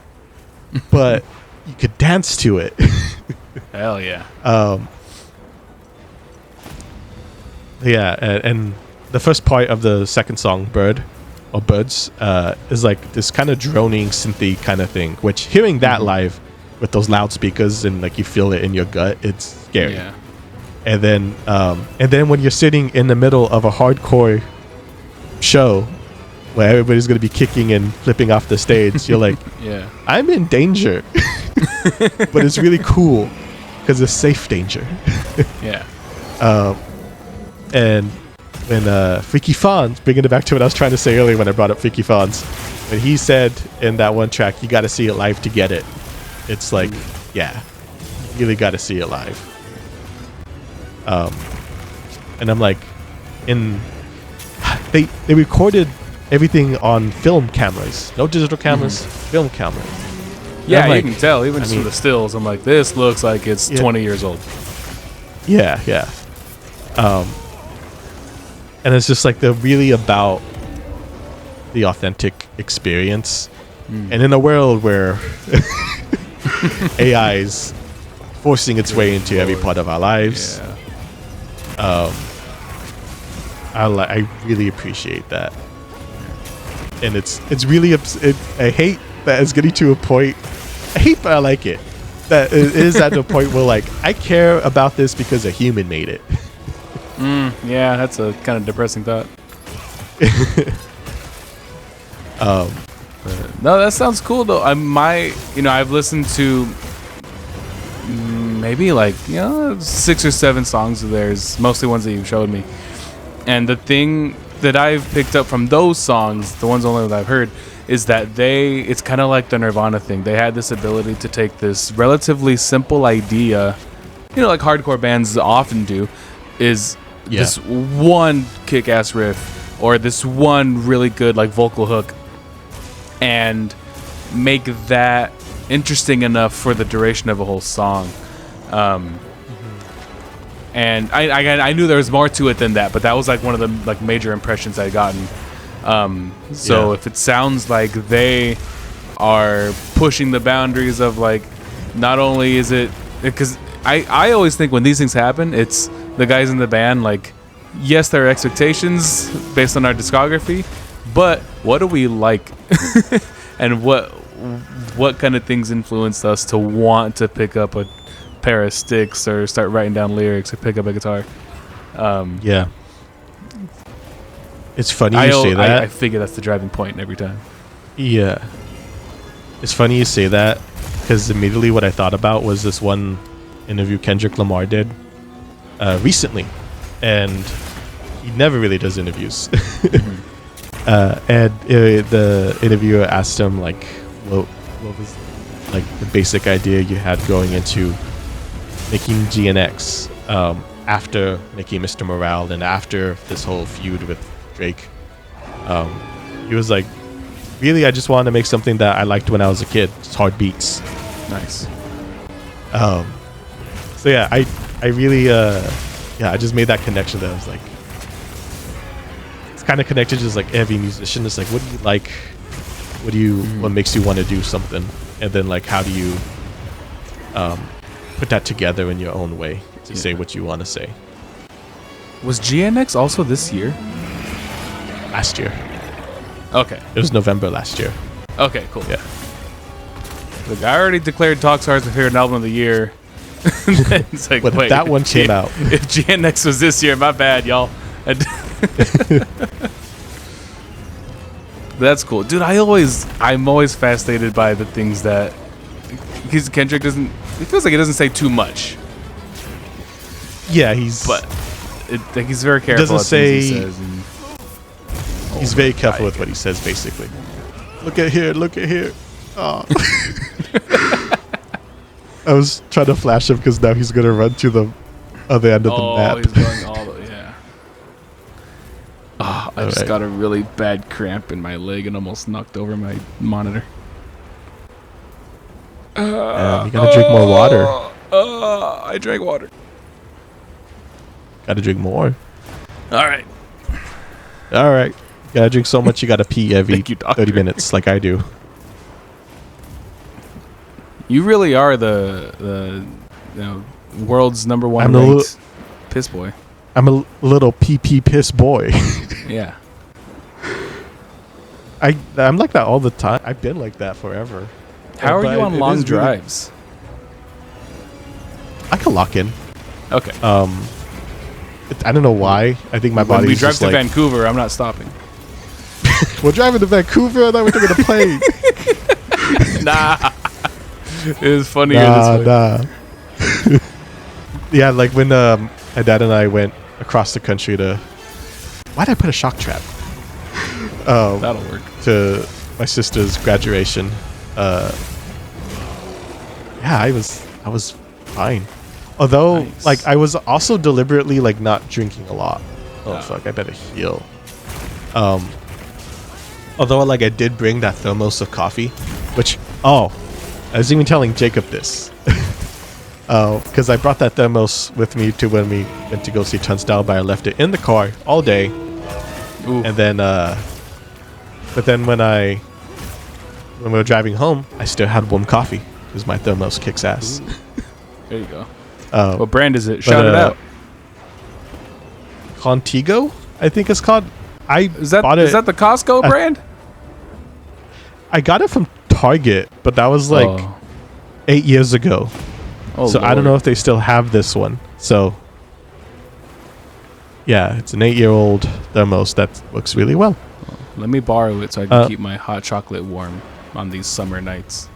but you could dance to it. Hell yeah. Yeah, and the first part of the second song, Bird, or Birds, is like this kind of droning synthy kind of thing, which hearing that live with those loudspeakers and like you feel it in your gut, it's scary. Yeah. And then when you're sitting in the middle of a hardcore show where everybody's going to be kicking and flipping off the stage, you're like, yeah, I'm in danger. But it's really cool because it's safe danger. Yeah. And when Freaky Fonz, bringing it back to what I was trying to say earlier when I brought up Freaky Fonz, when he said in that one track, you got to see it live to get it. It's like, yeah, you really got to see it live. And I'm like, they recorded everything on film cameras, no digital cameras, film cameras. Yeah, like, you can tell even just from the stills. I'm like, this looks like it's 20 years old. Yeah, yeah. And it's just like they're really about the authentic experience. And in a world where AI is forcing its way into every part of our lives, I really appreciate that. And it's really I hate that it's getting to a point. I hate, but I like it. That it is at the point where like I care about this because a human made it. Yeah, that's a kind of depressing thought. No, that sounds cool though. I've listened to maybe like 6 or 7 songs of theirs, mostly ones that you showed me. And the thing that I've picked up from those songs, the ones only that I've heard, is that it's kind of like the Nirvana thing. They had this ability to take this relatively simple idea, like hardcore bands often do, is this one kick-ass riff or this one really good like vocal hook, and make that interesting enough for the duration of a whole song. And I knew there was more to it than that, but that was like one of the like major impressions I'd gotten. So if it sounds like they are pushing the boundaries of like, not only is it, because I always think when these things happen, it's the guys in the band, like, yes, there are expectations based on our discography, but what do we like? And what kind of things influenced us to want to pick up a pair of sticks or start writing down lyrics or pick up a guitar? Yeah. It's funny you say that. I figure that's the driving point every time. Yeah. It's funny you say that, because immediately what I thought about was this one interview Kendrick Lamar did recently. And he never really does interviews. And the interviewer asked him, like, what was like the basic idea you had going into making GNX after making Mr. Morale and after this whole feud with Drake. He was like, really, I just wanted to make something that I liked when I was a kid, just hard beats. Nice. So yeah, I really I just made that connection that I was like, it's kind of connected just like every musician. It's like, what do you like? What makes you want to do something? And then like, how do you put that together in your own way to say what you want to say? Was GNX also this year? Last year. Okay. It was November last year. Okay, cool. Yeah. Look, I already declared Toxhards my favorite album of the year. It's like, But wait, that one came out. If GNX was this year, my bad, y'all. That's cool, dude. I'm always fascinated by the things that, because Kendrick doesn't. It feels like he doesn't say too much. Yeah, he's very careful. Doesn't say. He says and, he's very careful with what he says, basically. Look at here. Look at here. Oh. I was trying to flash him because now he's gonna run to the other end of the map. He's going all the yeah. Oh, I just got a really bad cramp in my leg and almost knocked over my monitor. You gotta drink more water. I drank water. Gotta drink more. All right. Gotta drink so much you gotta pee every 30 minutes, like I do. You really are the world's number one ranked piss boy. I'm a little pee piss boy. Yeah. I'm like that all the time. I've been like that forever. How are you on long drives? I can lock in. Okay. I don't know why. I think my body. When we drive to Vancouver, I'm not stopping. We're driving to Vancouver. I thought we were taking a plane. Nah. It was funnier this way. Yeah, like when my dad and I went across the country to. Why'd I put a shock trap? That'll work. To my sister's graduation. Yeah, I was fine. Although, nice. like, I was also deliberately like not drinking a lot. Oh fuck! I better heal. Although, like, I did bring that thermos of coffee, which I was even telling Jacob this. Because I brought that thermos with me to when we went to go see Turnstile, but I left it in the car all day. Ooh. And then, but then when we were driving home, I still had warm coffee because my thermos kicks ass. There you go. What brand is it? Shout it out. Contigo, I think it's called. Is that the Costco brand? I got it from Target, but that was like 8 years ago. Oh, so Lord. I don't know if they still have this one. So yeah, it's an 8-year-old thermos that works really well. Let me borrow it so I can keep my hot chocolate warm on these summer nights.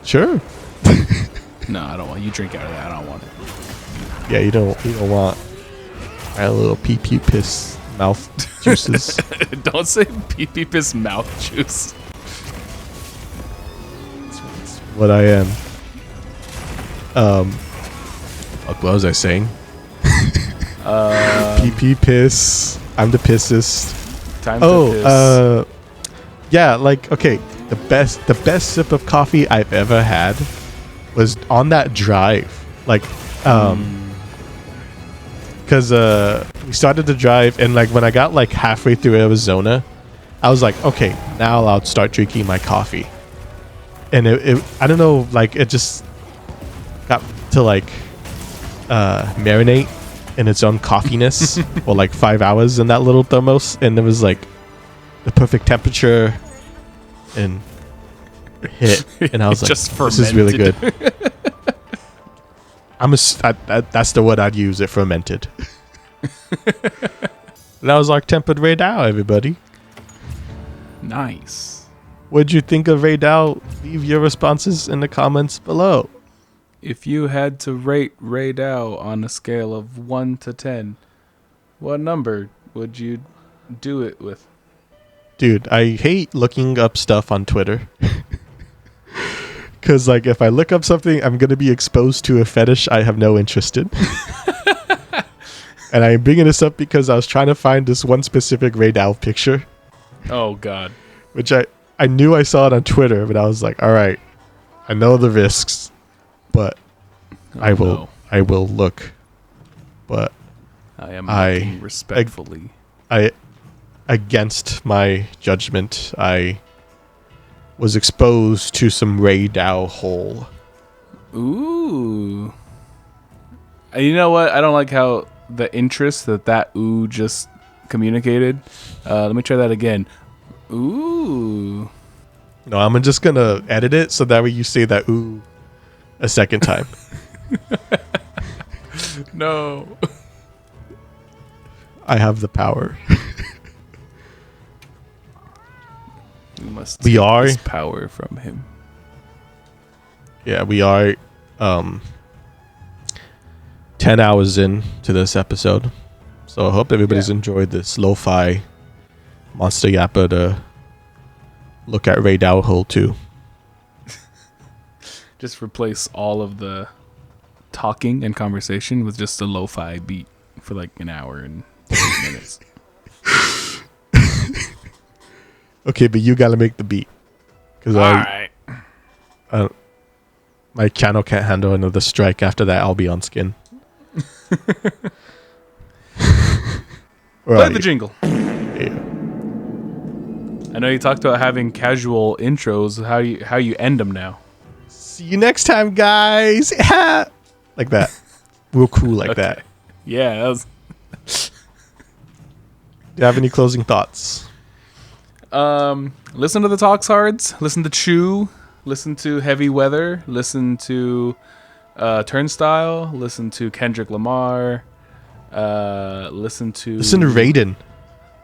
Sure. No, I don't want you drink out of that. I don't want it. Yeah, you don't want a little pee piss mouth juices. Don't say pee piss mouth juice. That's what I am. Fuck, what was I saying? Pee piss. I'm the pissest. Time to piss. Yeah, like, okay, the best sip of coffee I've ever had was on that drive. Like, because we started the drive, and like when I got like halfway through Arizona, I was like, okay, now I'll start drinking my coffee. And it I don't know, like it just got to like marinate in its own coffeeness for like 5 hours in that little thermos, and it was like the perfect temperature and hit, and I was like, this is really good. That's the word I'd use, it fermented. That was our tempered Rey Dau, everybody. Nice. What'd you think of Rey Dau? Leave your responses in the comments below. If you had to rate Rey Dau on a scale of 1 to 10, what number would you do it with? Dude, I hate looking up stuff on Twitter. Because, like, if I look up something, I'm going to be exposed to a fetish I have no interest in. And I'm bringing this up because I was trying to find this one specific Rey Dau picture. Oh, God. Which I I knew I saw it on Twitter, but I was like, all right, I know the risks, but I will look. But I am looking respectfully. I against my judgment, I was exposed to some Rey Dau hole. Ooh. You know what? I don't like how the interest that ooh just communicated. Let me try that again. Ooh. No, I'm just gonna edit it so that way you say that ooh a second time. No. I have the power. We must We take are this power from him. Yeah, we are 10 hours in to this episode. So I hope everybody's enjoyed this lo-fi Monster Yapper to look at Rey Dau Hole 2. Just replace all of the talking and conversation with just a lo-fi beat for like an hour and 30 minutes. Okay, but you gotta make the beat. Because Alright. My channel can't handle another strike. After that, I'll be on skin. Play the jingle. Yeah. I know you talked about having casual intros. How you end them now? See you next time, guys. Like that. Real cool like that. Yeah. That was Do you have any closing thoughts? Listen to the Toxhards. Listen to Chew. Listen to Heavy Weather. Listen to Turnstile. Listen to Kendrick Lamar. Listen to Raiden.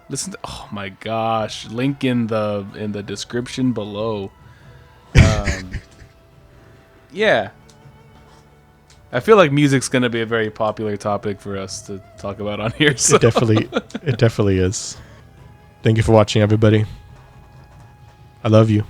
Listen to, oh my gosh, link in the description below. Yeah. I feel like music's gonna be a very popular topic for us to talk about on here. So. It definitely is. Thank you for watching, everybody. I love you.